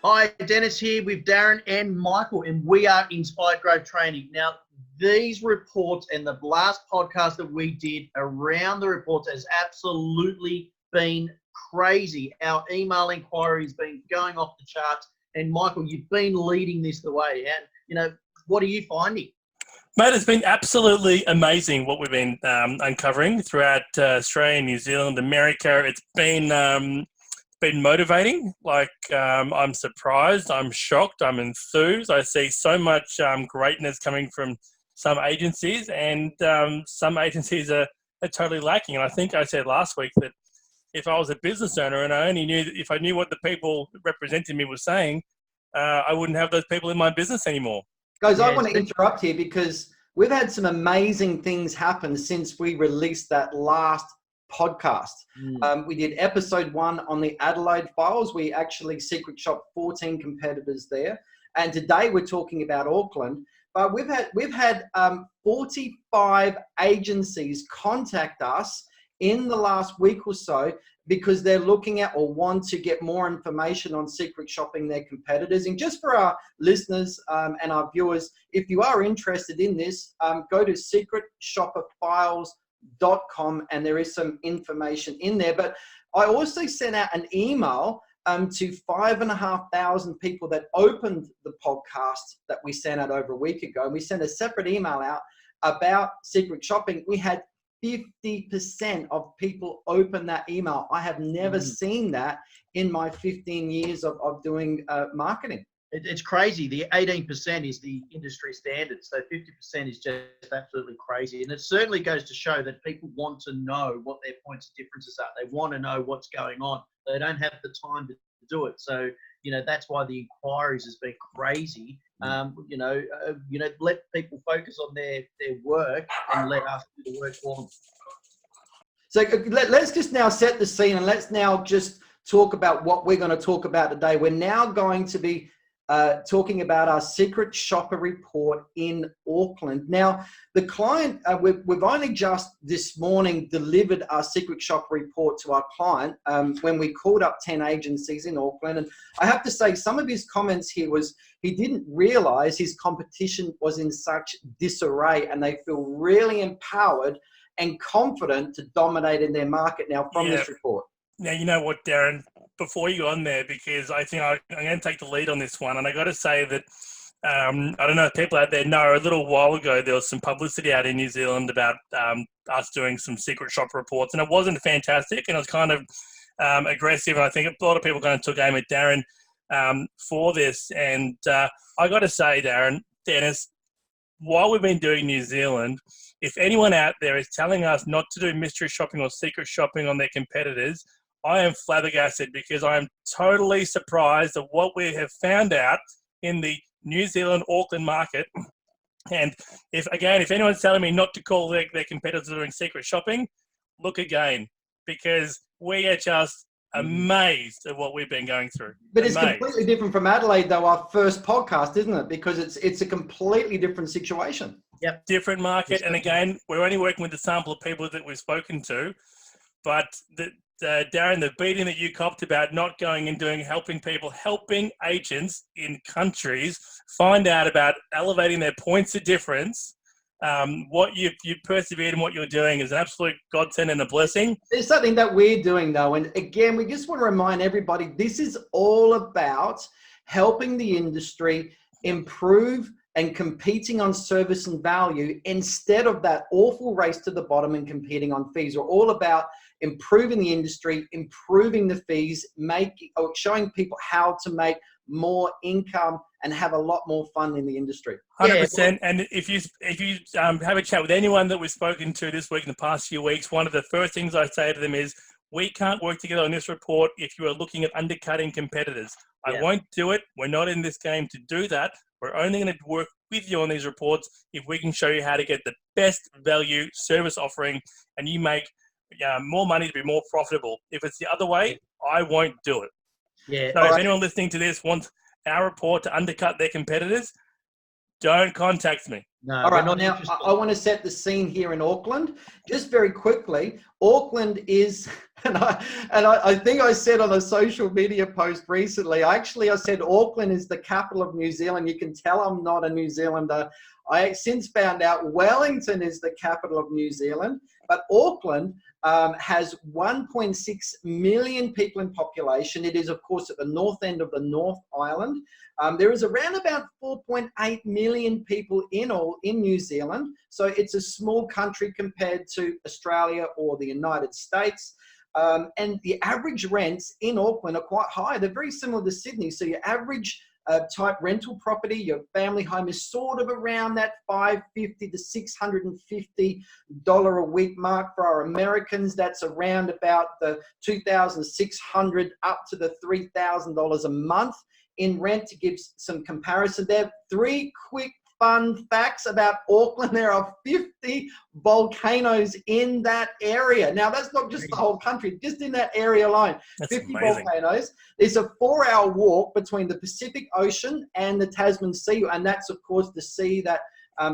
Hi, Dennis here with Darren and Michael, and we are Inspired Growth Training. Now, these reports and the last podcast that we did around the reports has absolutely been crazy. Our email inquiry has been going off the charts, and Michael, you've been leading this the way. And, what are you finding? Mate, it's been absolutely amazing what we've been uncovering throughout Australia, New Zealand, America. It's been motivating. I'm surprised, I'm shocked, I'm enthused. I see so much greatness coming from some agencies, and some agencies are totally lacking. And I think I said last week that if I was a business owner and I only knew that if I knew what the people representing me were saying, I wouldn't have those people in my business anymore. Guys, I want to interrupt here because we've had some amazing things happen since we released that last podcast. We did episode 1 on the Adelaide files. We actually secret shopped 14 competitors there. And today we're talking about Auckland. But we've had 45 agencies contact us in the last week or so because they're looking at or want to get more information on secret shopping their competitors. And just for our listeners and our viewers, if you are interested in this, go to secretshopperfiles.com and there is some information in there. But I also sent out an email to 5,500 people that opened the podcast that we sent out over a week ago. And we sent a separate email out about secret shopping. We had 50% of people open that email. I have never seen that in my 15 years of doing marketing. It's crazy. The 18% is the industry standard. So 50% is just absolutely crazy. And it certainly goes to show that people want to know what their points of differences are. They want to know what's going on. They don't have the time to do it. So, that's why the inquiries has been crazy. Let people focus on their work and let us do the work for them. So let's just now set the scene and let's now just talk about what we're going to talk about today. We're now going to be talking about our secret shopper report in Auckland. Now, the client, we've only just this morning delivered our secret shopper report to our client when we called up 10 agencies in Auckland. And I have to say, some of his comments here was he didn't realize his competition was in such disarray and they feel really empowered and confident to dominate in their market now from this report. Now, you know what, Darren, before you go on there, because I think I'm going to take the lead on this one, and I got to say that I don't know if people out there know, a little while ago there was some publicity out in New Zealand about us doing some secret shop reports, and it wasn't fantastic, and it was kind of aggressive, and I think a lot of people kind of took aim at Darren for this, and I got to say, Dennis, while we've been doing New Zealand, if anyone out there is telling us not to do mystery shopping or secret shopping on their competitors, I am flabbergasted because I am totally surprised at what we have found out in the New Zealand Auckland market. And if anyone's telling me not to call their competitors doing secret shopping, look again, because we are just amazed at what we've been going through. But it's completely different from Adelaide, though, our first podcast, isn't it? Because it's a completely different situation. Yep, different market. And again, we're only working with the sample of people that we've spoken to. But Darren, the beating that you copped about not going and helping agents in countries find out about elevating their points of difference. What you persevered in what you're doing is an absolute godsend and a blessing. There's something that we're doing, though. And again, we just want to remind everybody, this is all about helping the industry improve and competing on service and value instead of that awful race to the bottom and competing on fees. We're all about improving the industry, improving the fees, showing people how to make more income and have a lot more fun in the industry. 100%. And if you have a chat with anyone that we've spoken to this week in the past few weeks, one of the first things I say to them is, we can't work together on this report if you are looking at undercutting competitors. I won't do it. We're not in this game to do that. We're only going to work with you on these reports if we can show you how to get the best value service offering and you make more money to be more profitable. If it's the other way, I won't do it. Yeah. So if anyone listening to this wants our report to undercut their competitors, don't contact me. No, All we're right, not now interested. I want to set the scene here in Auckland. Just very quickly, Auckland is, and I think I said on a social media post recently, I said Auckland is the capital of New Zealand. You can tell I'm not a New Zealander. I since found out Wellington is the capital of New Zealand, but Auckland has 1.6 million people in population. It is, of course, at the north end of the North Island. There is around about 4.8 million people in New Zealand. So it's a small country compared to Australia or the United States. And the average rents in Auckland are quite high. They're very similar to Sydney. So your average type rental property, your family home is sort of around that $550 to $650 a week mark. For our Americans, that's around about the $2,600 up to the $3,000 a month in rent. To give some comparison there. 3 quick fun facts about Auckland. There are 50 volcanoes in that area. Now, that's not just the whole country, just in that area alone. That's 50 amazing. volcanoes. There's a 4-hour walk between the Pacific Ocean and the Tasman Sea. And that's, of course, the sea that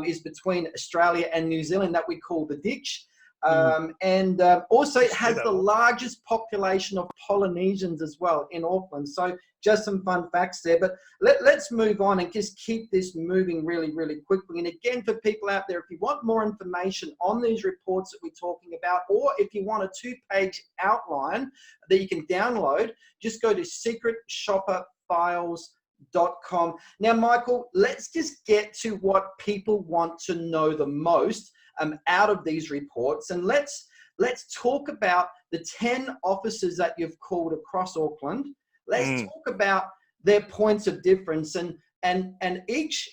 is between Australia and New Zealand that we call the Ditch. And also it has the largest population of Polynesians as well in Auckland. So just some fun facts there, but let's move on and just keep this moving really, really quickly. And again, for people out there, if you want more information on these reports that we're talking about, or if you want a 2-page outline that you can download, just go to secretshopperfiles.com. Now, Michael, let's just get to what people want to know the most out of these reports, and let's talk about the 10 officers that you've called across Auckland. Let's talk about their points of difference, and each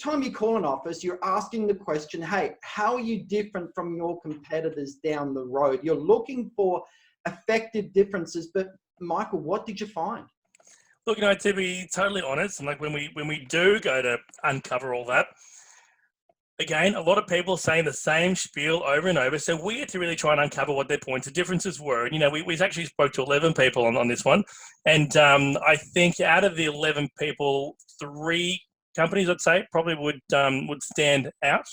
time you call an office, you're asking the question, hey, how are you different from your competitors down the road? You're looking for effective differences, but Michael, what did you find? Look, to be totally honest, and like when we do go to uncover all that, again, a lot of people saying the same spiel over and over. So we had to really try and uncover what their points of differences were. And, we actually spoke to 11 people on this one. And I think out of the 11 people, 3 companies, I'd say, probably would stand out.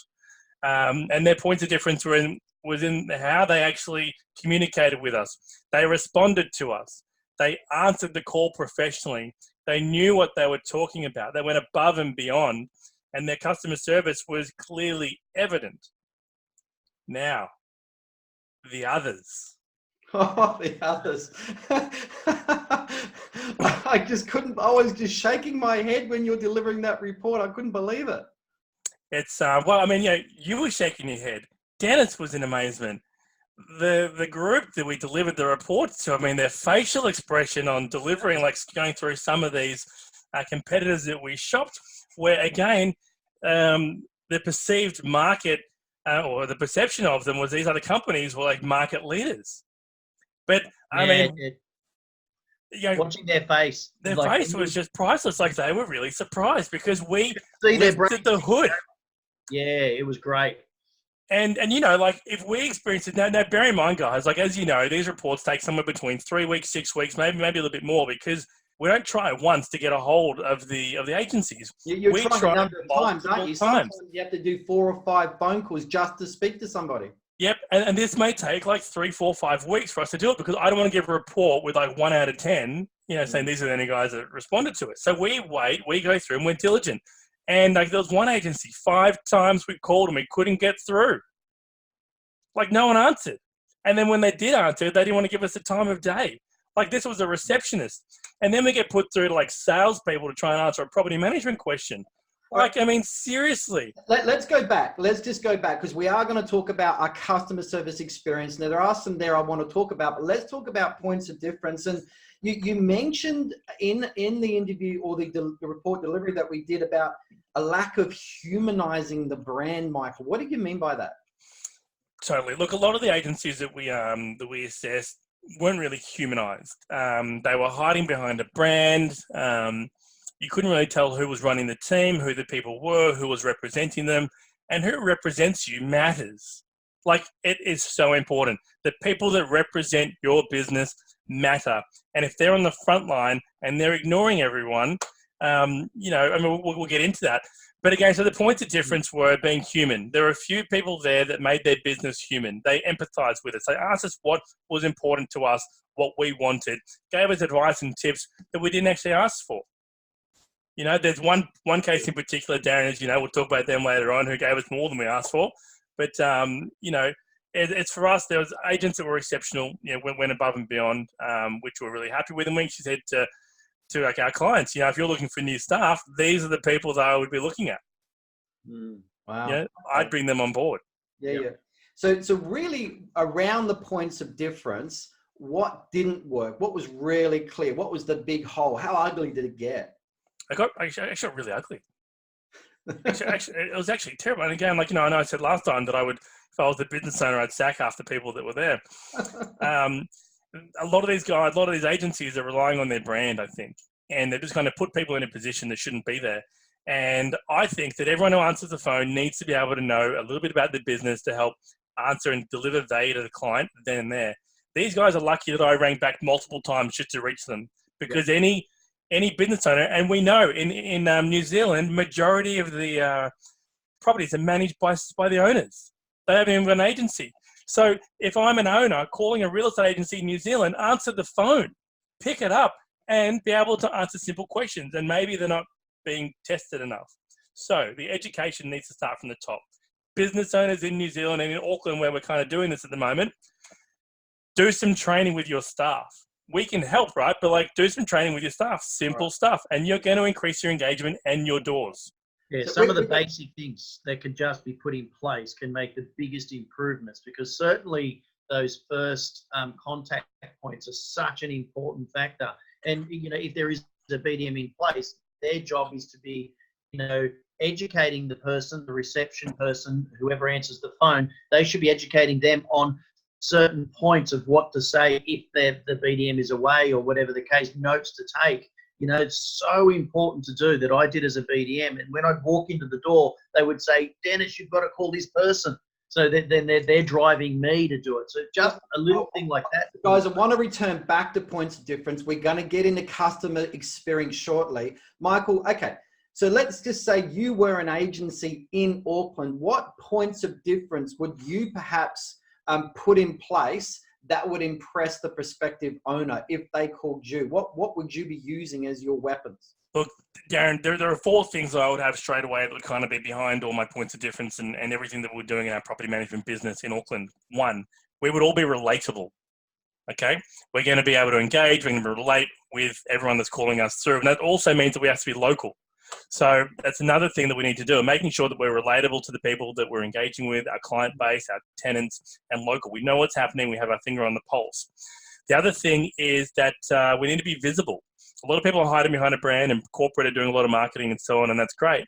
And their points of difference was in how they actually communicated with us. They responded to us. They answered the call professionally. They knew what they were talking about. They went above and beyond. And their customer service was clearly evident. Now, the others. Oh, the others. I just couldn't, I was just shaking my head when you're delivering that report. I couldn't believe it. It's, you were shaking your head. Dennis was in amazement. The group that we delivered the report to, their facial expression on delivering, like going through some of these competitors that we shopped, where again, the perceived market or the perception of them was these other companies were like market leaders. But watching their face, face was just priceless. Like they were really surprised because we see lifted the hood. Yeah, it was great. And if we experience it now, bear in mind, guys, like as you know, these reports take somewhere between 3 weeks, 6 weeks, maybe a little bit more, because we don't try once to get a hold of the agencies. You're trying a number of times, aren't you? Sometimes you have to do 4 or 5 phone calls just to speak to somebody. Yep, and this may take like 3, 4, 5 weeks for us to do it, because I don't want to give a report with like 1 out of 10, saying these are the only guys that responded to it. So we wait, we go through, and we're diligent. And like there was one agency, 5 times we called and we couldn't get through. Like no one answered. And then when they did answer, they didn't want to give us the time of day. Like this was a receptionist. And then we get put through to like salespeople to try and answer a property management question. Like, seriously. Let's go back. Let's just go back, because we are going to talk about our customer service experience. Now, there are some there I want to talk about, but let's talk about points of difference. And you mentioned in the interview or the report delivery that we did about a lack of humanizing the brand, Michael. What do you mean by that? Totally. Look, a lot of the agencies that we assessed weren't really humanized. They were hiding behind a brand. You couldn't really tell who was running the team, who the people were, who was representing them, and who represents you matters. Like, it is so important. The people that represent your business matter. And if they're on the front line and they're ignoring everyone, we'll get into that. But again, so the points of difference were being human. There were a few people there that made their business human. They empathized with us. They asked us what was important to us, what we wanted, gave us advice and tips that we didn't actually ask for. There's one case in particular, Darren, as you know, we'll talk about them later on, who gave us more than we asked for. But, it's for us, there was agents that were exceptional, went above and beyond, which we're really happy with. And when she said to like our clients, if you're looking for new staff, these are the people that I would be looking at. Wow. I'd bring them on board. Yeah. So really around the points of difference, what didn't work? What was really clear? What was the big hole? How ugly did it get? I got really ugly. Actually, it was actually terrible. And again, I know I said last time that I would, if I was the business owner, I'd sack half the people that were there. A lot of these agencies are relying on their brand, I think, and they're just going to put people in a position that shouldn't be there. And I think that everyone who answers the phone needs to be able to know a little bit about the business to help answer and deliver value to the client then and there. These guys are lucky that I rang back multiple times just to reach them, because any business owner, and we know in New Zealand, majority of the properties are managed by the owners. They haven't even got an agency. So if I'm an owner calling a real estate agency in New Zealand, answer the phone, pick it up, and be able to answer simple questions. And maybe they're not being tested enough. So the education needs to start from the top. Business owners in New Zealand and in Auckland, where we're kind of doing this at the moment, do some training with your staff. We can help, right? But do some training with your staff, simple stuff, and you're going to increase your engagement and your doors. Yeah, some of the basic things that can just be put in place can make the biggest improvements, because certainly those first contact points are such an important factor. And, if there is a BDM in place, their job is to be, educating the person, the reception person, whoever answers the phone. They should be educating them on certain points of what to say if the BDM is away or whatever the case, notes to take. It's so important to do that. I did as a BDM, and when I'd walk into the door, they would say, Dennis, you've got to call this person. So then they're driving me to do it. So just a little thing like that. Guys, I want to return back to points of difference. We're going to get into customer experience shortly. Michael, okay. So let's just say you were an agency in Auckland. What points of difference would you perhaps put in place that would impress the prospective owner if they called you? What would you be using as your weapons? Look, Darren, there are 4 things that I would have straight away that would kind of be behind all my points of difference and everything that we're doing in our property management business in Auckland. 1, we would all be relatable. Okay? We're going to be able to engage, we're going to relate with everyone that's calling us through. And that also means that we have to be local. So that's another thing that we need to do, making sure that we're relatable to the people that we're engaging with, our client base, our tenants, and local. We know what's happening. We have our finger on the pulse. The other thing is that we need to be visible. A lot of people are hiding behind a brand, and corporate are doing a lot of marketing and so on, and that's great.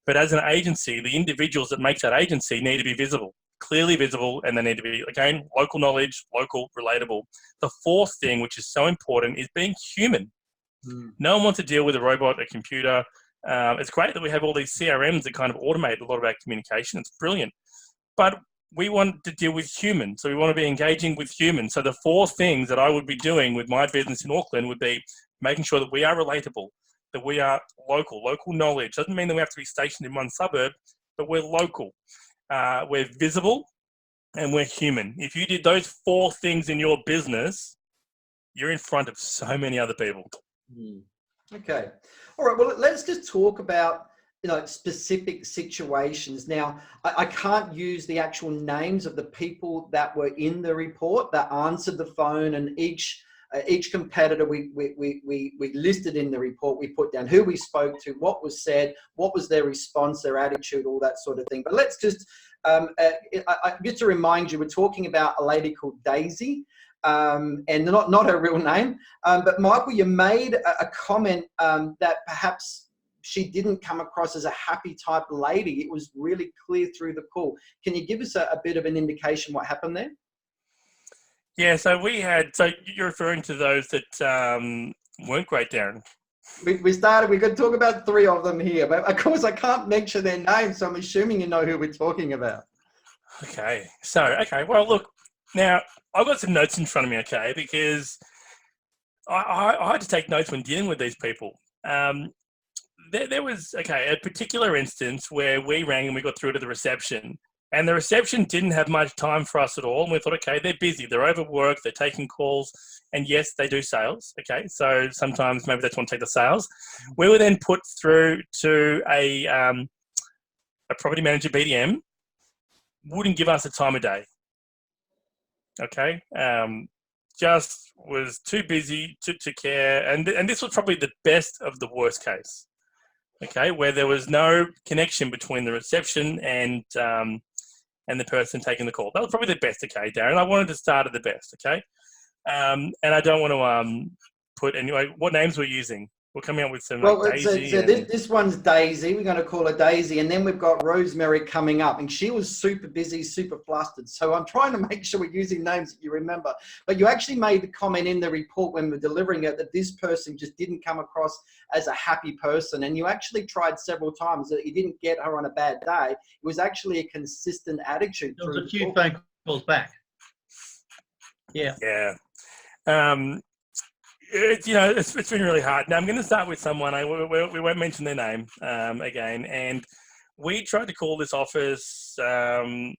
But as an agency, the individuals that make that agency need to be visible, clearly visible, and they need to be, again, local knowledge, local, relatable. The 4th thing, which is so important, is being human. No one wants to deal with a robot, a computer. It's great that we have all these CRMs that kind of automate a lot of our communication. It's brilliant. But we want to deal with humans. So we want to be engaging with humans. So the 4 things that I would be doing with my business in Auckland would be making sure that we are relatable, that we are local knowledge. Doesn't mean that we have to be stationed in one suburb, but we're local. We're visible and we're human. If you did those 4 things in your business, you're in front of so many other people. Okay. All right. Well, let's just talk about, specific situations. Now, I can't use the actual names of the people that were in the report that answered the phone, and each competitor we listed in the report. We put down who we spoke to, what was said, what was their response, their attitude, all that sort of thing. But let's just, just to remind you, we're talking about a lady called Daisy. And not her real name, but Michael, you made a comment that perhaps she didn't come across as a happy type of lady. It was really clear through the call. Can you give us a bit of an indication what happened there? Yeah, so you're referring to those that weren't great, Darren. We could talk about 3 of them here, but of course I can't mention their names, so I'm assuming you know who we're talking about. Okay, well, look, now I've got some notes in front of me, okay, because I had to take notes when dealing with these people. there was, a particular instance where we rang and we got through to the reception, and the reception didn't have much time for us at all. And we thought, okay, they're busy, they're overworked, they're taking calls, and yes, they do sales. Okay, so sometimes maybe they just want to take the sales. We were then put through to a property manager, BDM, wouldn't give us a time of day. Okay, just was too busy to care, and this was probably the best of the worst case. Okay, where there was no connection between the reception and the person taking the call. That was probably the best. Okay, Darren, I wanted to start at the best. Okay, and I don't want to put anyway. What names we're using? We're coming up with some Daisy. This one's Daisy. We're going to call her Daisy. And then we've got Rosemary coming up. And she was super busy, super flustered. So I'm trying to make sure we're using names that you remember. But you actually made the comment in the report when we're delivering it that this person just didn't come across as a happy person. And you actually tried several times that you didn't get her on a bad day. It was actually a consistent attitude. There was a few phone calls back. Yeah. Yeah. It's been really hard. Now I'm going to start with someone. We won't mention their name again. And we tried to call this office 3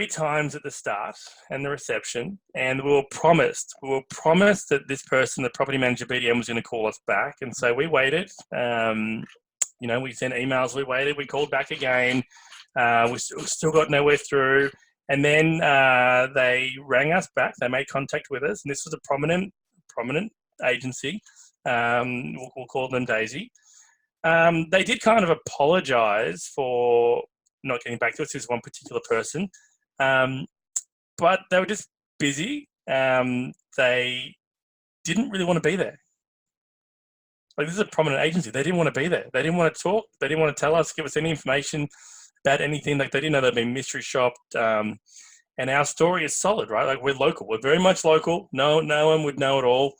times at the start and the reception, and we were promised that this person, the property manager BDM, was going to call us back. And so we waited. We sent emails. We waited. We called back again. We still got nowhere through. And then they rang us back. They made contact with us, and this was a prominent agency. We'll call them Daisy. They did kind of apologise for not getting back to us. This is one particular person, but they were just busy. They didn't really want to be there. Like, this is a prominent agency. They didn't want to be there. They didn't want to talk. They didn't want to tell us, give us any information about anything. Like, they didn't know they'd been mystery shopped. And our story is solid, right? Like, we're local. We're very much local. No one would know it all.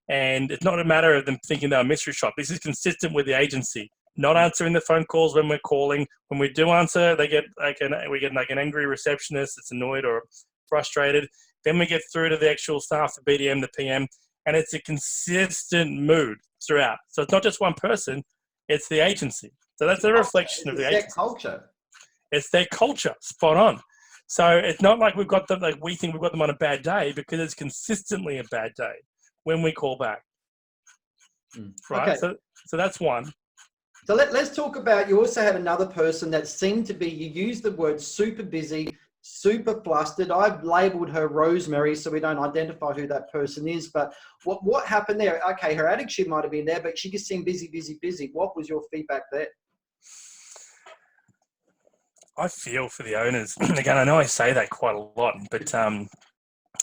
And it's not a matter of them thinking they're a mystery shop. This is consistent with the agency. Not answering the phone calls when we're calling. When we do answer, we get like an angry receptionist that's annoyed or frustrated. Then we get through to the actual staff, the BDM, the PM, and it's a consistent mood throughout. So it's not just one person, it's the agency. So that's a reflection of the agency. It's their culture. It's their culture, spot on. So it's not like we've got them, like we think we've got them on a bad day, because it's consistently a bad day when we call back. Right? Okay. So that's one. So let's talk about, you also had another person that seemed to be, you used the word super busy, super flustered. I've labelled her Rosemary so we don't identify who that person is. But what happened there? Okay, her attitude might have been there, but she just seemed busy, busy, busy. What was your feedback there? I feel for the owners. Again, I know I say that quite a lot, but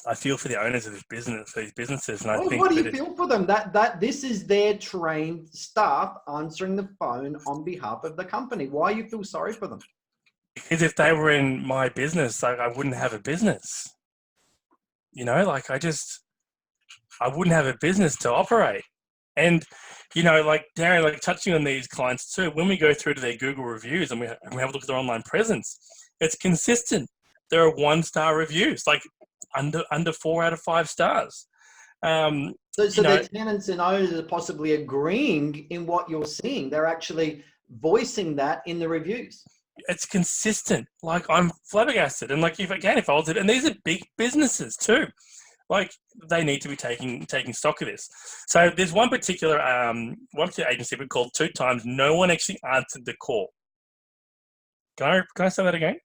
I feel for the owners of these businesses, and I think. What do you feel for them? That this is their trained staff answering the phone on behalf of the company. Why you feel sorry for them? Because if they were in my business, I wouldn't have a business. Like I wouldn't have a business to operate. And, like Darren, like touching on these clients too, when we go through to their Google reviews and we have a look at their online presence, it's consistent. There are 1-star reviews, like under 4 out of 5 stars. So their tenants and owners are possibly agreeing in what you're seeing. They're actually voicing that in the reviews. It's consistent. Like, I'm flabbergasted. And like, if I was it, and these are big businesses too. Like, they need to be taking stock of this. So there's one particular agency we called 2 times. No one actually answered the call. Can I say that again?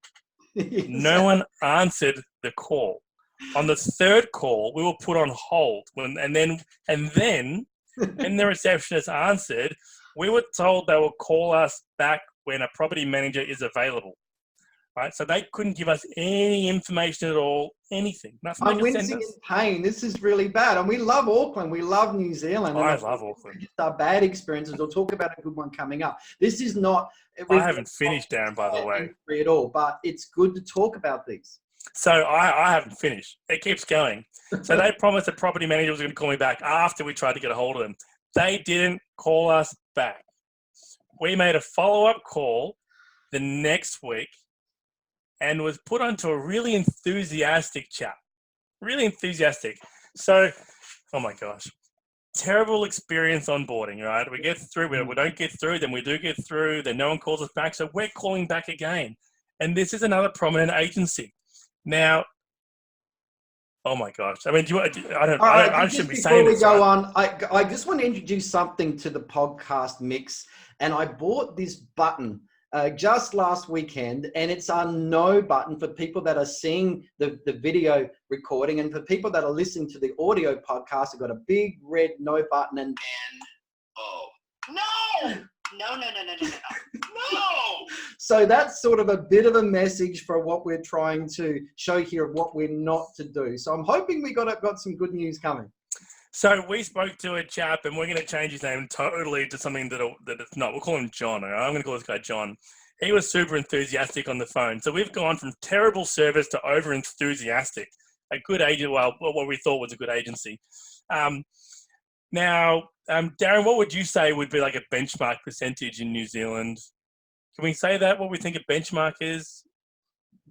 Yes. No one answered the call. On the 3rd call, we were put on hold. And then when the receptionist answered, we were told they will call us back when a property manager is available. Right? So they couldn't give us any information at all, anything. Nothing. I'm wincing in pain. This is really bad. And we love Auckland. We love New Zealand. I love Auckland. Just our bad experiences. We'll talk about a good one coming up. This is not... I haven't finished, Darren, by the way. At all, but it's good to talk about these. So I haven't finished. It keeps going. So they promised the property manager was going to call me back after we tried to get a hold of them. They didn't call us back. We made a follow-up call the next week and was put onto a really enthusiastic chap. Really enthusiastic. So, oh my gosh. terrible experience onboarding, right? We get through, we don't get through, then we do get through, then no one calls us back. So we're calling back again. And this is another prominent agency. Now, oh my gosh. I mean, I shouldn't be saying this. Before we go on, I just want to introduce something to the podcast mix. And I bought this button just last weekend, and it's our no button for people that are seeing the video recording, and for people that are listening to the audio podcast, I've got a big red no button. And no. So that's sort of a bit of a message for what we're trying to show here of what we're not to do. So I'm hoping we got some good news coming. So we spoke to a chap, and we're going to change his name totally to something that it's not. We'll call him John. All right? I'm going to call this guy John. He was super enthusiastic on the phone. So we've gone from terrible service to over enthusiastic. A good agent, well, what we thought was a good agency. Now, Darren, what would you say would be like a benchmark percentage in New Zealand? Can we say that? What we think a benchmark is?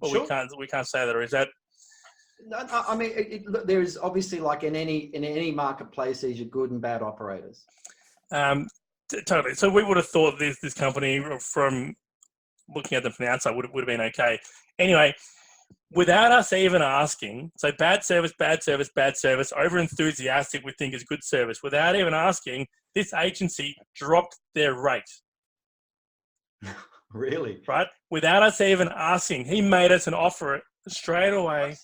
Well, sure. We can't say that, or is that? No, I mean, there's obviously, like in any marketplace, there's your good and bad operators. Totally. So we would have thought this company, from looking at them from the outside, would have been okay. Anyway, without us even asking, so bad service, over enthusiastic we think is good service. Without even asking, this agency dropped their rate. Really? Right? Without us even asking, he made us an offer straight away.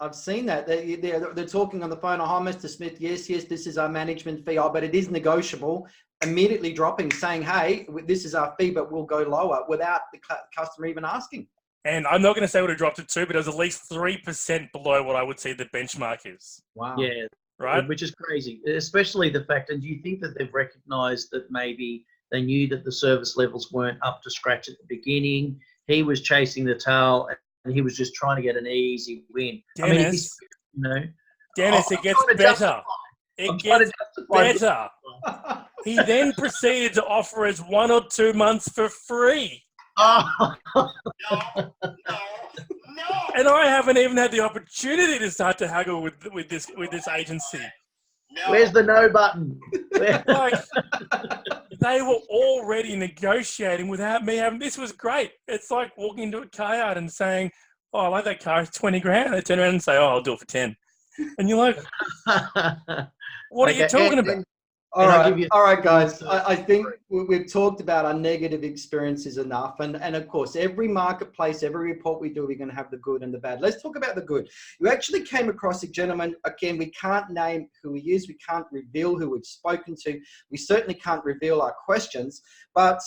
I've seen that. They're talking on the phone. Oh, hi, Mr. Smith. Yes, this is our management fee. Oh, but it is negotiable. Immediately dropping, saying, hey, this is our fee, but we'll go lower, without the customer even asking. And I'm not going to say what it dropped it to, but it was at least 3% below what I would say the benchmark is. Wow. Yeah. Right? Which is crazy, especially the fact, and do you think that they've recognised that maybe they knew that the service levels weren't up to scratch at the beginning? He was chasing the tail, and he was just trying to get an easy win. Dennis, Dennis, it gets better. It gets better. He then proceeded to offer us 1 or 2 months for free. Oh. No. And I haven't even had the opportunity to start to haggle with this agency. No. Where's the no button? Like, they were already negotiating without me having. This was great. It's like walking into a car yard and saying, "Oh, I like that car. It's 20 grand." They turn around and say, "Oh, I'll do it for 10." And you're like, "What are you talking about?" All right, guys. I think we've talked about our negative experiences enough. And of course, every marketplace, every report we do, we're going to have the good and the bad. Let's talk about the good. You actually came across a gentleman. Again, we can't name who he is. We can't reveal who we've spoken to. We certainly can't reveal our questions. But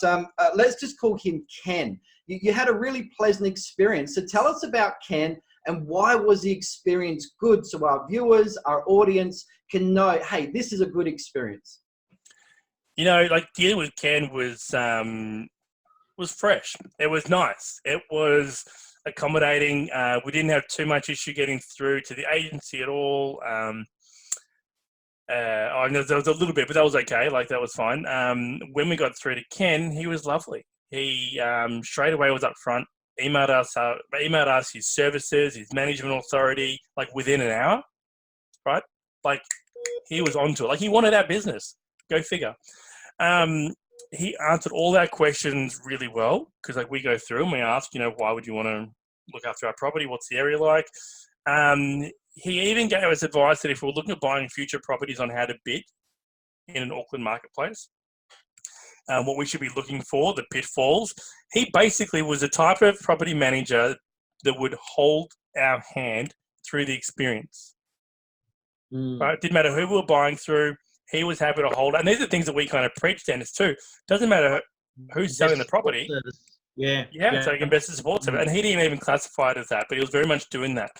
let's just call him Ken. You had a really pleasant experience. So tell us about Ken, and why was the experience good, so our viewers, our audience can know, hey, this is a good experience. Like dealing with Ken was fresh. It was nice. It was accommodating. We didn't have too much issue getting through to the agency at all. There was a little bit, but that was okay. Like, that was fine. When we got through to Ken, he was lovely. He straight away was up front. Emailed us his services, his management authority, like within an hour, right? Like, he was onto it. Like, he wanted our business. Go figure. He answered all our questions really well, because like we go through and we ask, why would you want to look after our property? What's the area like? He even gave us advice that if we're looking at buying future properties on how to bid in an Auckland marketplace, what we should be looking for, the pitfalls. He basically was the type of property manager that would hold our hand through the experience. Right? Didn't matter who we were buying through. He was happy to hold. And these are things that we kind of preach, Dennis, too. Doesn't matter who's selling the property. Yeah. So investor support service. And he didn't even classify it as that, but he was very much doing that.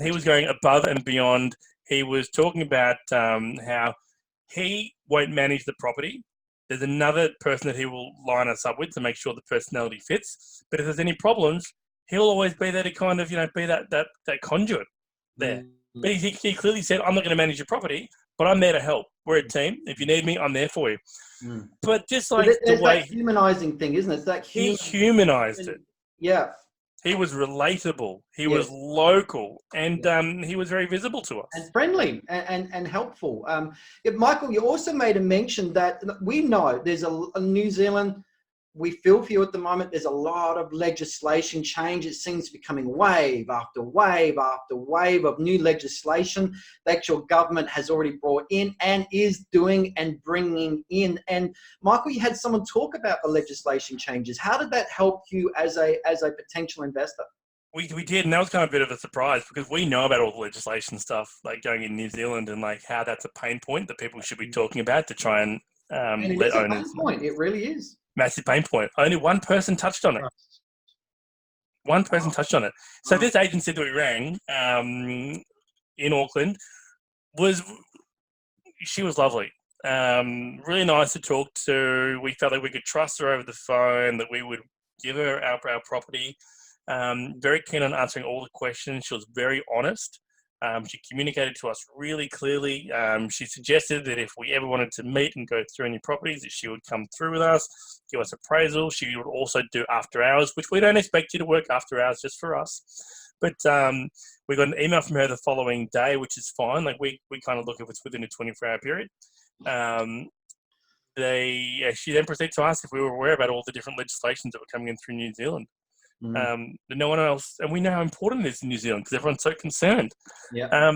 He was going above and beyond. He was talking about how he won't manage the property. There's another person that he will line us up with to make sure the personality fits. But if there's any problems, he'll always be there to kind of, be that conduit there. But he clearly said, I'm not going to manage your property, but I'm there to help. We're a team. If you need me, I'm there for you. But just like there's the way... that humanizing thing, isn't it? It's that he humanized it. Yeah. He was relatable. He Yes. was local, and he was very visible to us. And friendly and helpful. Michael, you also made a mention that we know there's a New Zealand. We feel for you at the moment. There's a lot of legislation change. It seems to be coming wave after wave after wave of new legislation that your government has already brought in and is doing and bringing in. And Michael, you had someone talk about the legislation changes. How did that help you as a potential investor? We did, and that was kind of a bit of a surprise because we know about all the legislation stuff, like going in New Zealand, and like how that's a pain point that people should be talking about to try and And it let is a owners. pain point. It really is. Massive pain point. Only one person touched on it. One person touched on it. So this agency that we rang in Auckland she was lovely. Really nice to talk to. We felt like we could trust her over the phone, that we would give her our property. Very keen on answering all the questions. She was very honest. She communicated to us really clearly. She suggested that if we ever wanted to meet and go through any properties, that she would come through with us, give us appraisal. She would also do after hours, which we don't expect you to work after hours just for us. But we got an email from her the following day, which is fine. Like we kind of look if it's within a 24-hour period. She then proceeded to ask if we were aware about all the different legislations that were coming in through New Zealand. No one else, and we know how important it is in New Zealand because everyone's so concerned. Yeah.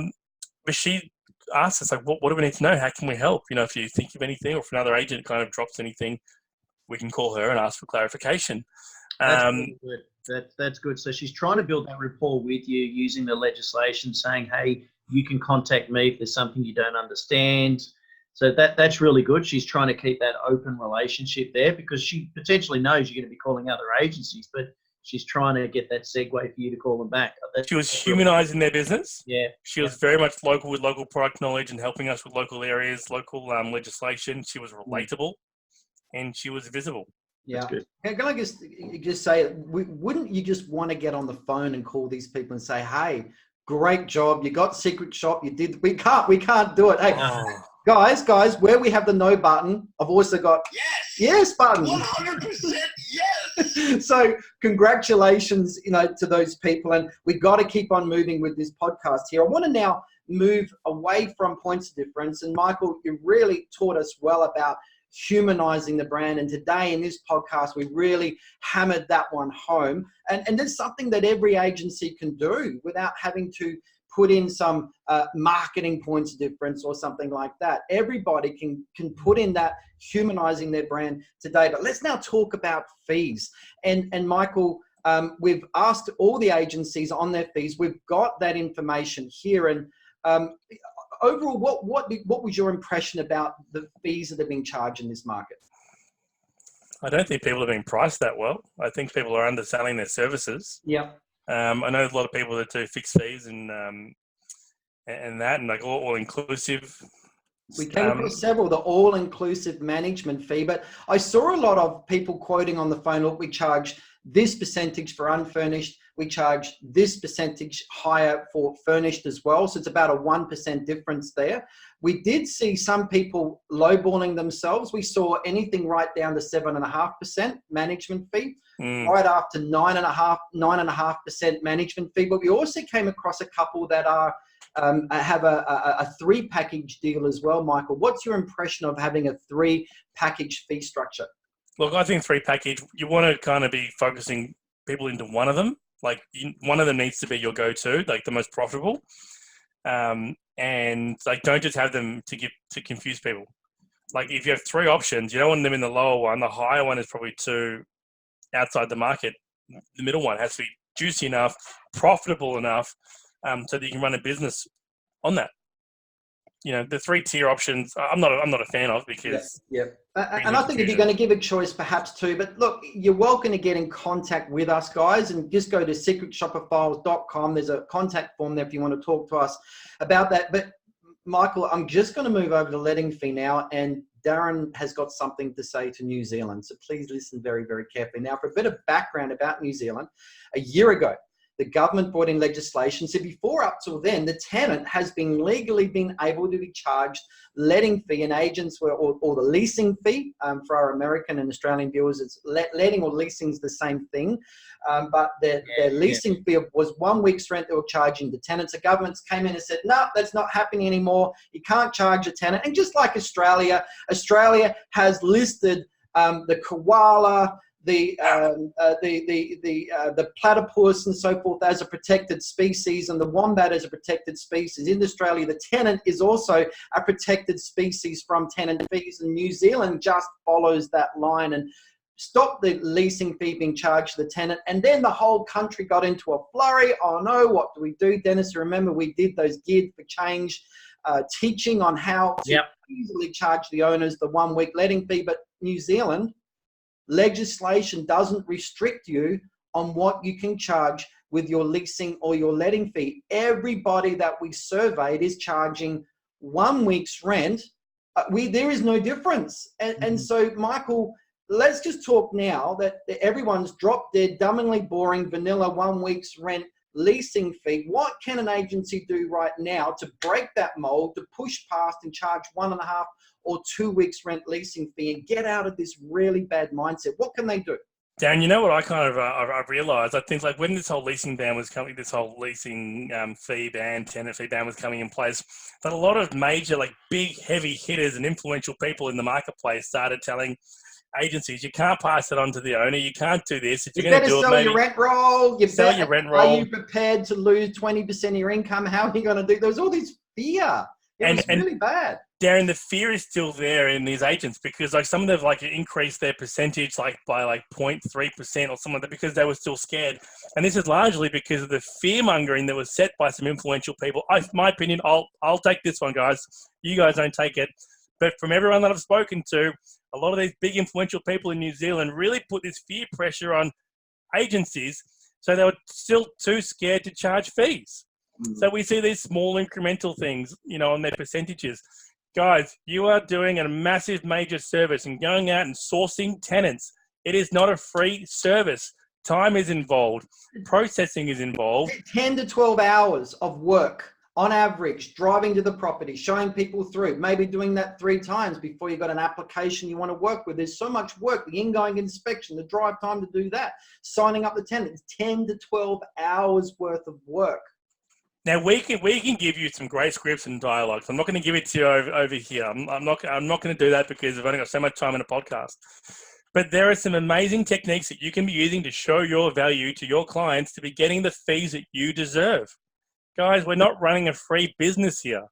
But she asked us, like, what do we need to know? How can we help? You know, if you think of anything, or if another agent kind of drops anything, we can call her and ask for clarification. That's really good. That's good. So she's trying to build that rapport with you using the legislation, saying, hey, you can contact me if there's something you don't understand. So that's really good. She's trying to keep that open relationship there because she potentially knows you're going to be calling other agencies, but she's trying to get that segue for you to call them back. She was humanising their business. Yeah. She was very much local with local product knowledge and helping us with local areas, local legislation. She was relatable and she was visible. Yeah. That's good. Can I just say, wouldn't you just want to get on the phone and call these people and say, hey, great job. You got Secret Shop. You did. We can't do it. Hey, guys, where we have the no button, I've also got yes button. 100% yes. So congratulations, to those people. And we got to keep on moving with this podcast here. I want to now move away from points of difference. And Michael, you really taught us well about humanizing the brand. And today in this podcast, we really hammered that one home. And there's something that every agency can do without having to put in some marketing points of difference or something like that. Everybody can put in that humanizing their brand today. But let's now talk about fees. And Michael, we've asked all the agencies on their fees. We've got that information here. And overall, what was your impression about the fees that are being charged in this market? I don't think people are being priced that well. I think people are underselling their services. Yeah. I know a lot of people that do fixed fees and that, and like all inclusive. We came across several, the all-inclusive management fee, but I saw a lot of people quoting on the phone, look, we charge this percentage for unfurnished, we charge this percentage higher for furnished as well. So it's about a 1% difference there. We did see some people lowballing themselves. We saw anything right down to 7.5% management fee, right after 9.5% management fee. But we also came across a couple that are have a 3-package deal as well. Michael, what's your impression of having a 3-package fee structure? Look, I think 3-package, you want to kind of be focusing people into one of them. Like one of them needs to be your go-to, like the most profitable. And like, don't just have them to confuse people. Like if you have 3 options, you don't want them in the lower one. The higher one is probably too outside the market. The middle one has to be juicy enough, profitable enough, so that you can run a business on that. The 3-tier options, I'm not a fan of because. Yeah. And I think if you're going to give a choice, perhaps 2, but look, you're welcome to get in contact with us, guys, and just go to secretshopperfiles.com. There's a contact form there if you want to talk to us about that. But Michael, I'm just going to move over to letting fee now, and Darren has got something to say to New Zealand. So please listen very, very carefully. Now, for a bit of background about New Zealand, a year ago, the government brought in legislation. So before, up till then, the tenant has been legally been able to be charged letting fee, and agents were, or the leasing fee. For our American and Australian viewers, it's letting or leasing is the same thing. But their leasing fee was 1 week's rent they were charging the tenants. The governments came in and said, no, that's not happening anymore. You can't charge a tenant. And just like Australia has listed the koala, the platypus and so forth as a protected species, and the wombat as a protected species. In Australia, the tenant is also a protected species from tenant fees, and New Zealand just follows that line and stopped the leasing fee being charged to the tenant. And then the whole country got into a flurry. Oh no, what do we do? Dennis, remember we did those Geared for Change teaching on how to easily charge the owners the 1 week letting fee. But New Zealand legislation doesn't restrict you on what you can charge with your leasing or your letting fee. Everybody that we surveyed is charging 1 week's rent. There is no difference. And so, Michael, let's just talk now that everyone's dropped dead, dumbly boring, vanilla 1 week's rent leasing fee. What can an agency do right now to break that mold, to push past and charge 1.5 or 2 weeks rent leasing fee and get out of this really bad mindset? What can they do? Dan, you know what I kind of I've realised? I think like when this whole leasing ban was coming, this whole leasing fee ban, tenant fee ban was coming in place, that a lot of major, like big, heavy hitters and influential people in the marketplace started telling agencies, you can't pass it on to the owner. You can't do this. If you're going to do it, maybe your rent roll. sell your rent roll. Are you prepared to lose 20% of your income? How are you going to do? There's all this fear. It's really bad. Darren, the fear is still there in these agents because like some of them like increased their percentage like by like 0.3% or something like that because they were still scared. And this is largely because of the fear mongering that was set by some influential people. My opinion, I'll take this one, guys. You guys don't take it. But from everyone that I've spoken to, a lot of these big influential people in New Zealand really put this fear pressure on agencies, so they were still too scared to charge fees. So we see these small incremental things, you know, on their percentages. Guys, you are doing a massive major service and going out and sourcing tenants. It is not a free service. Time is involved. Processing is involved. 10 to 12 hours of work. On average, driving to the property, showing people through, maybe doing that 3 times before you got an application you want to work with. There's so much work, the ingoing inspection, the drive time to do that, signing up the tenants, 10 to 12 hours worth of work. Now we can give you some great scripts and dialogues. I'm not going to give it to you over here. I'm not going to do that because I've only got so much time in a podcast. But there are some amazing techniques that you can be using to show your value to your clients to be getting the fees that you deserve. Guys, we're not running a free business here.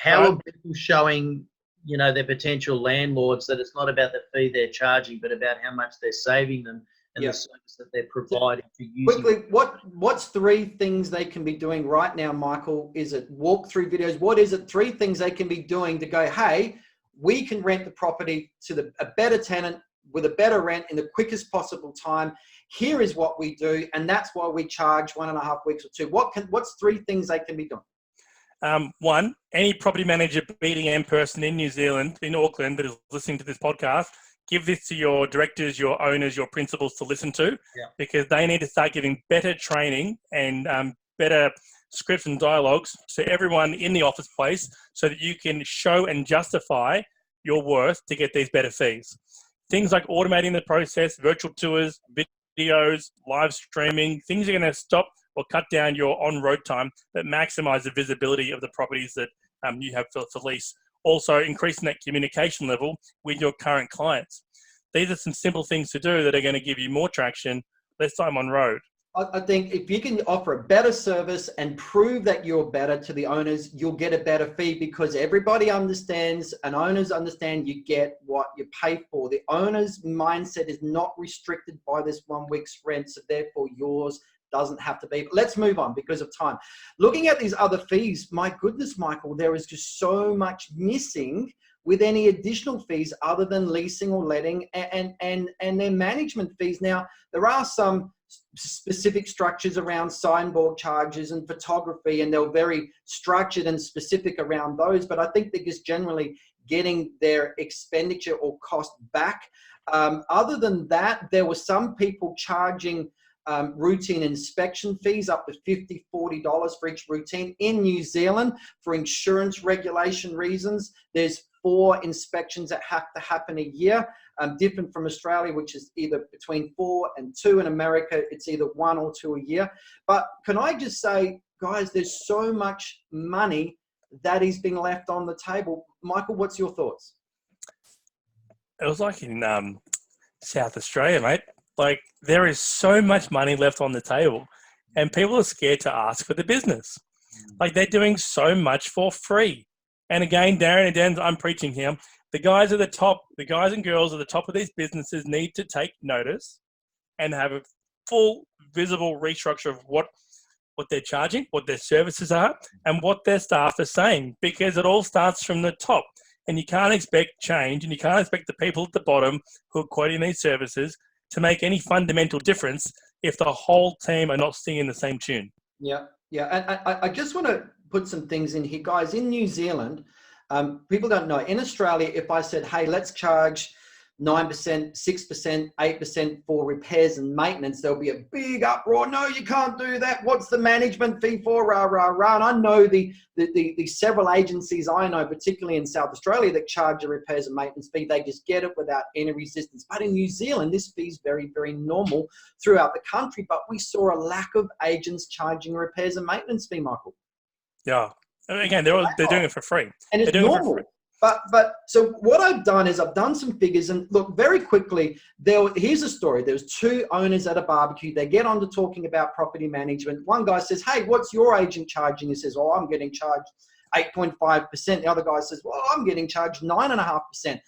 How are people showing, you know, their potential landlords that it's not about the fee they're charging, but about how much they're saving them and the service that they're providing for using? Quickly, what's 3 things they can be doing right now, Michael? Is it walkthrough videos? What is it? 3 things they can be doing to go, hey, we can rent the property to a better tenant with a better rent in the quickest possible time. Here is what we do, and that's why we charge 1.5 weeks or 2. What's 3 things they can be doing? 1, any property manager, BDM person in New Zealand, in Auckland, that is listening to this podcast, give this to your directors, your owners, your principals to listen to, because they need to start giving better training and better scripts and dialogues to everyone in the office place so that you can show and justify your worth to get these better fees. Things like automating the process, virtual tours, videos, live streaming, things are going to stop or cut down your on-road time that maximize the visibility of the properties that you have for lease. Also, increasing that communication level with your current clients. These are some simple things to do that are going to give you more traction, less time on road. I think if you can offer a better service and prove that you're better to the owners, you'll get a better fee because everybody understands and owners understand you get what you pay for. The owner's mindset is not restricted by this 1 week's rent, so therefore yours doesn't have to be. But let's move on because of time. Looking at these other fees, my goodness, Michael, there is just so much missing with any additional fees other than leasing or letting and their management fees. Now, there are some specific structures around signboard charges and photography, and they're very structured and specific around those, but I think they're just generally getting their expenditure or cost back. Other than that, there were some people charging routine inspection fees up to $50, $40 for each routine. In New Zealand, for insurance regulation reasons, there's 4 inspections that have to happen a year. Different from Australia, which is either between 4 and 2. In America, it's either 1 or 2 a year. But can I just say, guys, there's so much money that is being left on the table. Michael, what's your thoughts? It was like in South Australia, mate. Like, there is so much money left on the table, and people are scared to ask for the business. Like, they're doing so much for free. And again, Darren and Dan, I'm preaching here. The guys at the top, the guys and girls at the top of these businesses need to take notice and have a full, visible restructure of what they're charging, what their services are, and what their staff are saying, because it all starts from the top. And you can't expect change, and you can't expect the people at the bottom who are quoting these services to make any fundamental difference if the whole team are not singing the same tune. Yeah. And I just want to put some things in here, guys. In New Zealand, people don't know. In Australia, if I said, hey, let's charge 9%, 6%, 8% for repairs and maintenance, there'll be a big uproar. No, you can't do that. What's the management fee for? Rah, rah, rah. And I know the several agencies I know, particularly in South Australia, that charge a repairs and maintenance fee. They just get it without any resistance. But in New Zealand, this fee is very, very normal throughout the country. But we saw a lack of agents charging a repairs and maintenance fee, Michael. Yeah. Again, they're doing it for free. And it's normal. But so what I've done is I've done some figures, and look, very quickly, here's a story. There's 2 owners at a barbecue. They get on to talking about property management. One guy says, hey, what's your agent charging? He says, oh, I'm getting charged 8.5%. The other guy says, well, I'm getting charged 9.5%.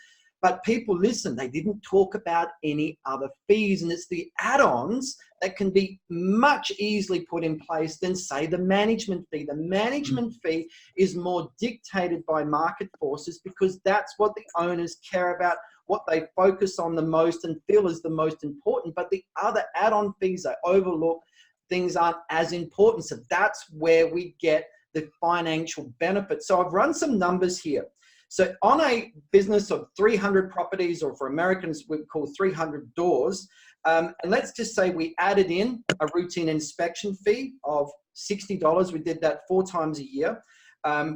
But people, listen, they didn't talk about any other fees, and it's the add-ons that can be much easily put in place than, say, the management fee. The management fee is more dictated by market forces because that's what the owners care about, what they focus on the most and feel is the most important. But the other add-on fees are overlooked. Things aren't as important. So that's where we get the financial benefit. So I've run some numbers here. So on a business of 300 properties, or for Americans, we call 300 doors, and let's just say we added in a routine inspection fee of $60. We did that 4 times a year.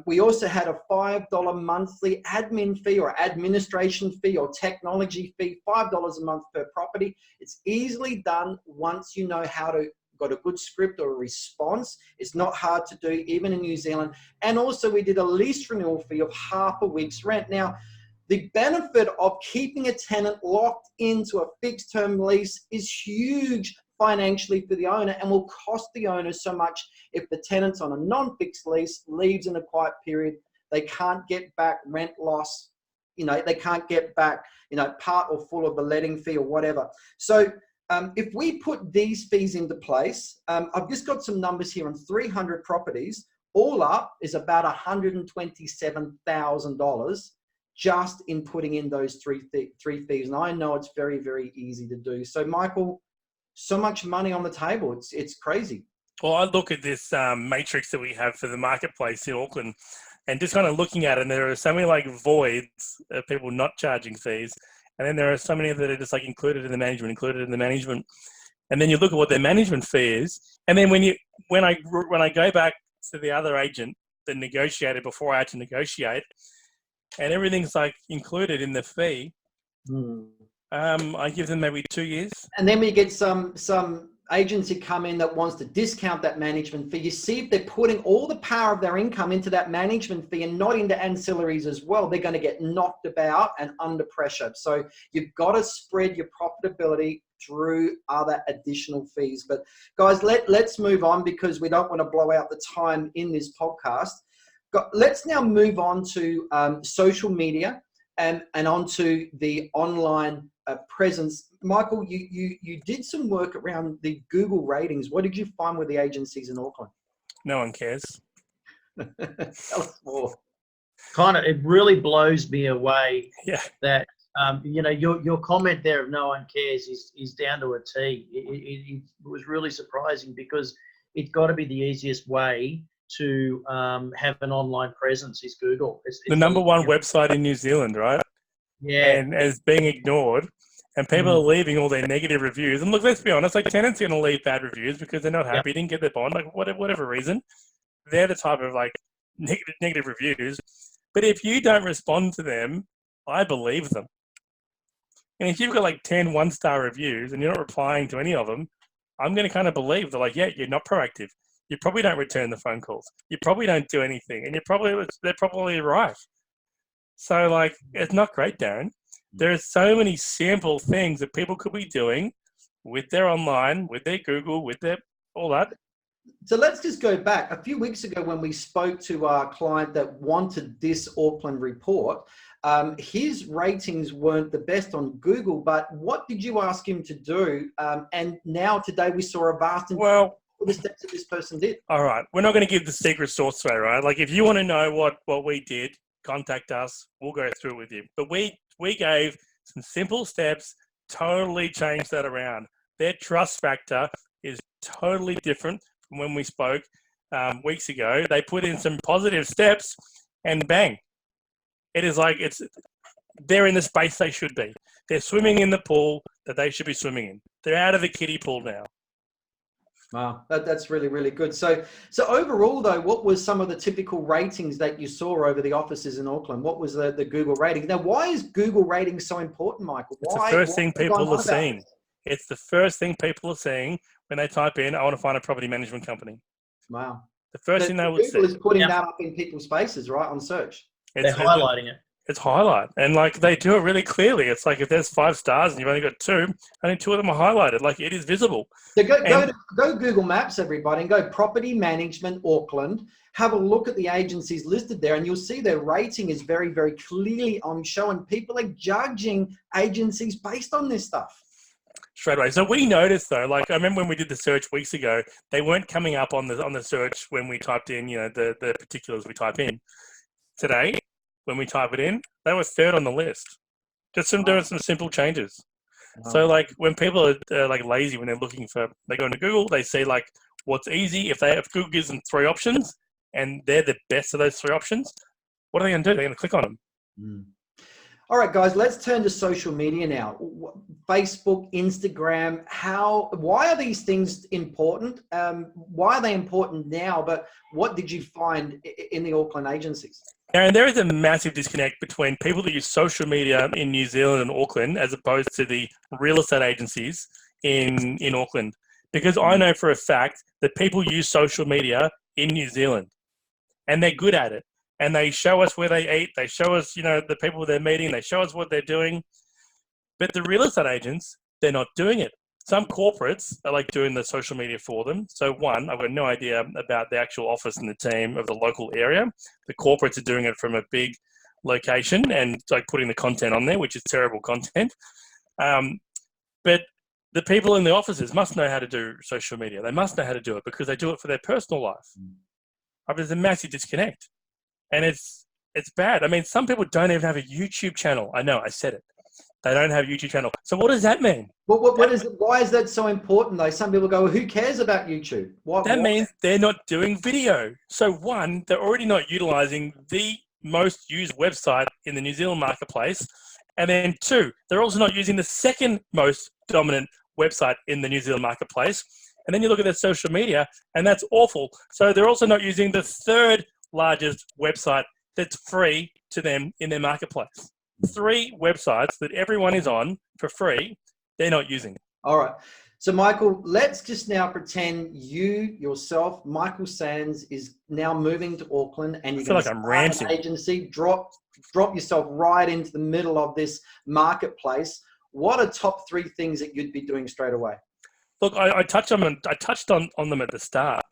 We also had a $5 monthly admin fee or administration fee or technology fee, $5 a month per property. It's easily done once you know how to got a good script or a response. It's not hard to do, even in New Zealand. And also we did a lease renewal fee of half a week's rent. Now, the benefit of keeping a tenant locked into a fixed term lease is huge financially for the owner, and will cost the owner so much if the tenant's on a non-fixed lease, leaves in a quiet period. They can't get back rent loss. They can't get back, part or full of the letting fee or whatever. So if we put these fees into place, I've just got some numbers here on 300 properties. All up is about $127,000 just in putting in those three fees. And I know it's very, very easy to do. So, Michael, so much money on the table. It's crazy. Well, I look at this matrix that we have for the marketplace in Auckland, and just kind of looking at it, and there are so many like voids of people not charging fees. And then there are so many that are just like included in the management. And then you look at what their management fee is. And then when I go back to the other agent that negotiated before I had to negotiate, and everything's like included in the fee, I give them maybe 2 years. And then we get some agency come in that wants to discount that management fee. You see, if they're putting all the power of their income into that management fee and not into ancillaries as well, they're going to get knocked about and under pressure. So you've got to spread your profitability through other additional fees. But guys, let's move on, because we don't want to blow out the time in this podcast. Let's now move on to social media and onto the online presence. Michael, you did some work around the Google ratings. What did you find with the agencies in Auckland? No one cares. Tell us more. It really blows me away. Yeah. That your comment there of no one cares is down to a T. It was really surprising, because it's got to be the easiest way to have an online presence is Google. It's the number one website in New Zealand, right? Yeah. And as being ignored. and people are leaving all their negative reviews. And look, let's be honest, like tenants are going to leave bad reviews because they're not happy, didn't get their bond, like whatever reason. They're the type of like negative reviews. But if you don't respond to them, I believe them. And if you've got like 10 one-star reviews and you're not replying to any of them, I'm going to kind of believe they're like, yeah, you're not proactive. You probably don't return the phone calls. You probably don't do anything. And they're probably right. So like, it's not great, Darren. There are so many simple things that people could be doing with their online, with their Google, with their all that. So let's just go back. A few weeks ago when we spoke to our client that wanted this Auckland report, his ratings weren't the best on Google, but what did you ask him to do? And now today we saw a vast well, the steps that this person did. All right. We're not going to give the secret sauce away, right? Like if you want to know what we did, contact us. We'll go through it with you. But we gave some simple steps, totally changed that around. Their trust factor is totally different from when we spoke weeks ago. They put in some positive steps and bang. It is like they're in the space they should be. They're swimming in the pool that they should be swimming in. They're out of the kiddie pool now. Wow, that's really, really good. So overall, though, what was some of the typical ratings that you saw over the offices in Auckland? What was the Google rating? Now, why is Google rating so important, Michael? It's the first thing people are seeing. It's the first thing people are seeing when they type in, I want to find a property management company. Wow. The first thing they would see. Google is putting that up in people's faces, right, on search. They're highlighting it. It's highlight. And like they do it really clearly. It's like if there's 5 stars and you've only got 2, only 2 of them are highlighted. Like it is visible. So go Google Maps, everybody, and go Property Management Auckland. Have a look at the agencies listed there, and you'll see their rating is very, very clearly on show, and people are judging agencies based on this stuff. Straight away. So we noticed though, like I remember when we did the search weeks ago, they weren't coming up on the search when we typed in, the particulars we type in. Today, when we type it in, they were 3rd on the list. Just from doing some simple changes. So like when people are like lazy, when they're looking for, they go into Google, they see like what's easy. If Google gives them 3 options and they're the best of those 3 options, what are they going to do? They're going to click on them. All right, guys, let's turn to social media now. Facebook, Instagram, why are these things important? Why are they important now? But what did you find in the Auckland agencies? And there is a massive disconnect between people that use social media in New Zealand and Auckland as opposed to the real estate agencies in Auckland. Because I know for a fact that people use social media in New Zealand and they're good at it. And they show us where they eat. They show us, the people they're meeting. They show us what they're doing. But the real estate agents, they're not doing it. Some corporates are like doing the social media for them. So one, I've got no idea about the actual office and the team of the local area. The corporates are doing it from a big location and like putting the content on there, which is terrible content. But the people in the offices must know how to do social media. They must know how to do it because they do it for their personal life. There's a massive disconnect. And it's bad. I mean, some people don't even have a YouTube channel. I know, I said it. They don't have a YouTube channel. So what does that mean? Why is that so important though? Some people go, well, who cares about YouTube? That means they're not doing video. So one, they're already not utilizing the most used website in the New Zealand marketplace. And then 2, they're also not using the second most dominant website in the New Zealand marketplace. And then you look at their social media and that's awful. So they're also not using the 3rd largest website that's free to them in their marketplace. 3 websites that everyone is on for free, they're not using. All right. So Michael, let's just now pretend yourself, Michael Sands, is now moving to Auckland and you're going to start an agency, drop yourself right into the middle of this marketplace. What are top 3 things that you'd be doing straight away? Look, I touched on them at the start.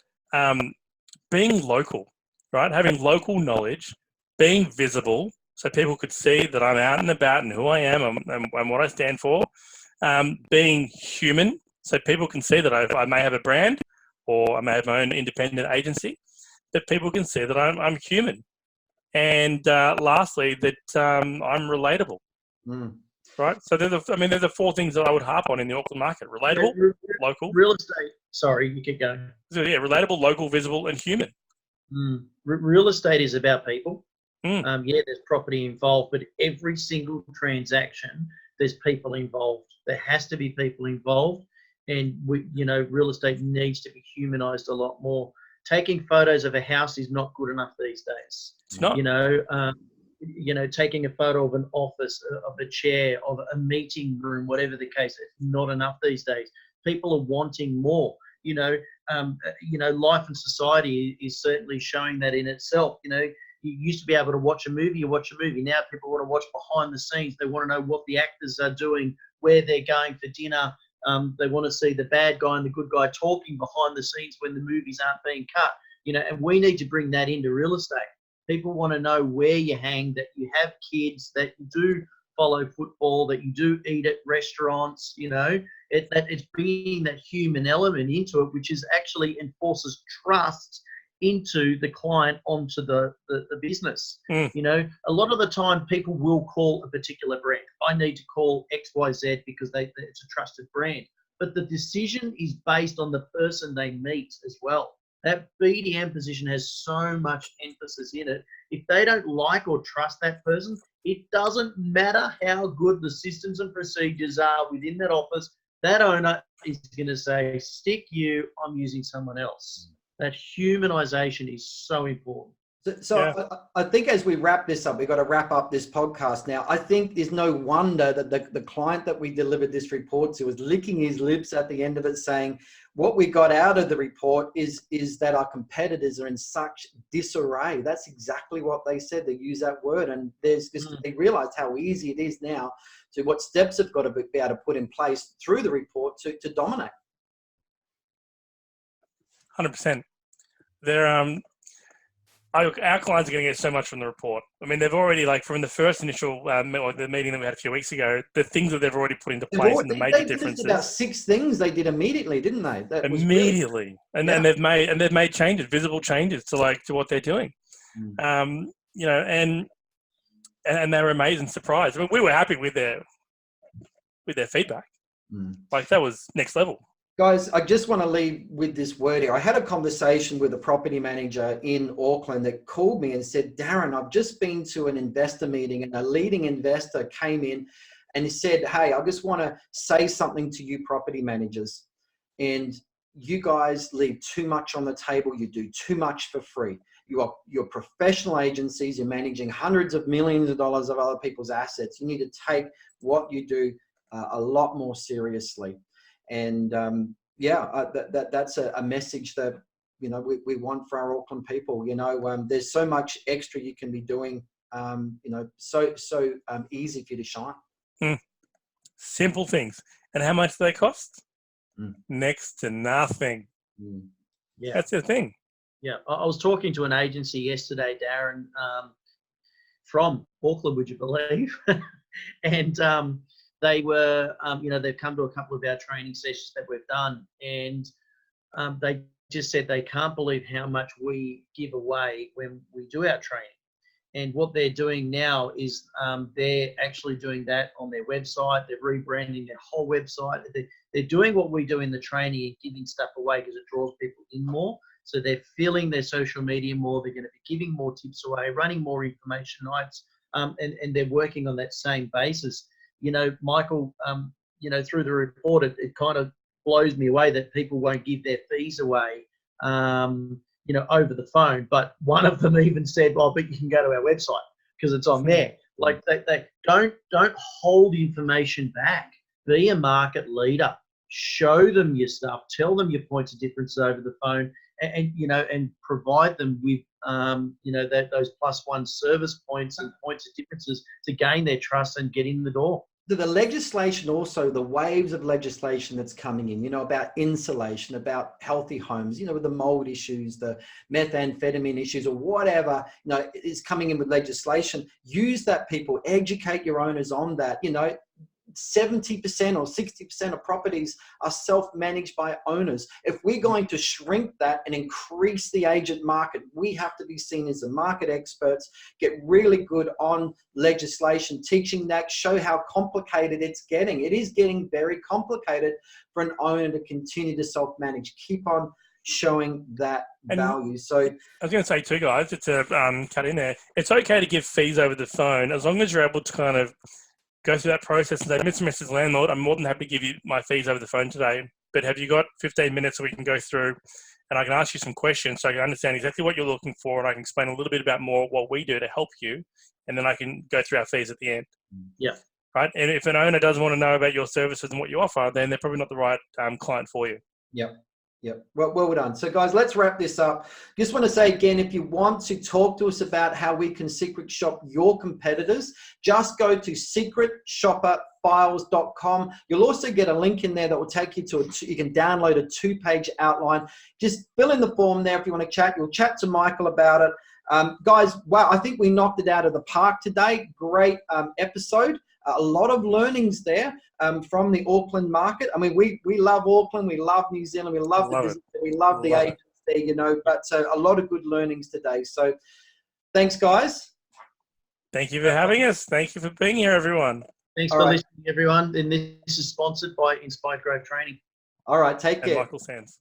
Being local, right? Having local knowledge, being visible, so people could see that I'm out and about and who I am and what I stand for. Being human, so people can see that I may have a brand or I may have my own independent agency, but people can see that I'm human. And lastly, that I'm relatable. Right? So they're the 4 things that I would harp on in the Auckland market. Relatable, local. Real estate. Sorry, you keep going. So yeah, relatable, local, visible, and human. Real estate is about people. Yeah, there's property involved, but every single transaction there's people involved. There has to be people involved, and real estate needs to be humanized a lot more. Taking photos of a house is not good enough these days. It's not. Taking a photo of an office, of a chair, of a meeting room, whatever the case, it's not enough these days. People are wanting more. Life and society is certainly showing that in itself. You used to be able to watch a movie. You watch a movie. Now people want to watch behind the scenes. They want to know what the actors are doing, where they're going for dinner. They want to see the bad guy and the good guy talking behind the scenes when the movies aren't being cut. And we need to bring that into real estate. People want to know where you hang, that you have kids, that you do follow football, that you do eat at restaurants. That it's bringing that human element into it, which is actually enforces trust into the client, onto the business. A lot of the time people will call a particular brand. I need to call XYZ because it's a trusted brand. But the decision is based on the person they meet as well. That BDM position has so much emphasis in it. If they don't like or trust that person, it doesn't matter how good the systems and procedures are within that office. That owner is going to say, stick you, I'm using someone else. That humanization is so important. So I think as we wrap this up, we've got to wrap up this podcast now. I think there's no wonder that the client that we delivered this report to was licking his lips at the end of it, saying what we got out of the report is that our competitors are in such disarray. That's exactly what they said. They use that word, and there's just they realized how easy it is now to what steps have got to be able to put in place through the report to dominate. 100%. Our clients are going to get so much from the report. I mean, they've already, from the first initial the meeting that we had a few weeks ago, the things that they've already put into place and the major differences. About 6 things they did immediately, didn't they? Immediately, and they've made changes, visible changes to what they're doing. And they were amazing, surprised. I mean, we were happy with their feedback. That was next level. Guys, I just want to leave with this word here. I had a conversation with a property manager in Auckland that called me and said, Darren, I've just been to an investor meeting, and a leading investor came in and he said, hey, I just want to say something to you property managers. And you guys leave too much on the table. You do too much for free. You're professional agencies. You're managing hundreds of millions of dollars of other people's assets. You need to take what you do a lot more seriously. And that's a message that we want for our Auckland people. There's so much extra you can be doing. So easy for you to shine. Simple things. And how much do they cost? Next to nothing. Yeah, that's the thing. Yeah, I was talking to an agency yesterday, Darren, from Auckland, would you believe? And they were, they've come to a couple of our training sessions that we've done, and they just said they can't believe how much we give away when we do our training. And what they're doing now is they're actually doing that on their website. They're rebranding their whole website. They're doing what we do in the training and giving stuff away because it draws people in more. So they're filling their social media more. They're going to be giving more tips away, running more information nights, and they're working on that same basis. Michael, through the report, it kind of blows me away that people won't give their fees away, over the phone. But one of them even said, well, but you can go to our website because it's on there. They don't hold information back. Be a market leader. Show them your stuff. Tell them your points of difference over the phone, and provide them with those +1 service points and points of differences to gain their trust and get in the door. The legislation, also the waves of legislation that's coming in, about insulation, about healthy homes, with the mold issues, the methamphetamine issues, or whatever, is coming in with legislation. Use that, people. Educate your owners on that. 70% or 60% of properties are self-managed by owners. If we're going to shrink that and increase the agent market, we have to be seen as the market experts, get really good on legislation, teaching that, show how complicated it's getting. It is getting very complicated for an owner to continue to self-manage. Keep on showing that value. So I was going to say too, guys, to cut in there, it's okay to give fees over the phone as long as you're able to kind of go through that process and say, Mr. and Mrs. Landlord, I'm more than happy to give you my fees over the phone today, but have you got 15 minutes so we can go through and I can ask you some questions so I can understand exactly what you're looking for and I can explain a little bit about more what we do to help you, and then I can go through our fees at the end. Yeah. Right? And if an owner doesn't want to know about your services and what you offer, then they're probably not the right client for you. Yep. Yep. Well done. So guys, let's wrap this up. Just want to say again, if you want to talk to us about how we can secret shop your competitors, just go to secretshopperfiles.com. You'll also get a link in there that will take you to you can download a 2-page outline. Just fill in the form there if you want to chat. You'll chat to Michael about it. Guys, wow, I think we knocked it out of the park today. Great episode. A lot of learnings there from the Auckland market. I mean, we love Auckland, we love New Zealand, we love the visit, we love the agents there, you know, but a lot of good learnings today. So thanks, guys. Thank you for having us. Thank you for being here, everyone. Thanks for listening, everyone. And this is sponsored by Inspired Growth Training. All right, take care. And Michael Sands.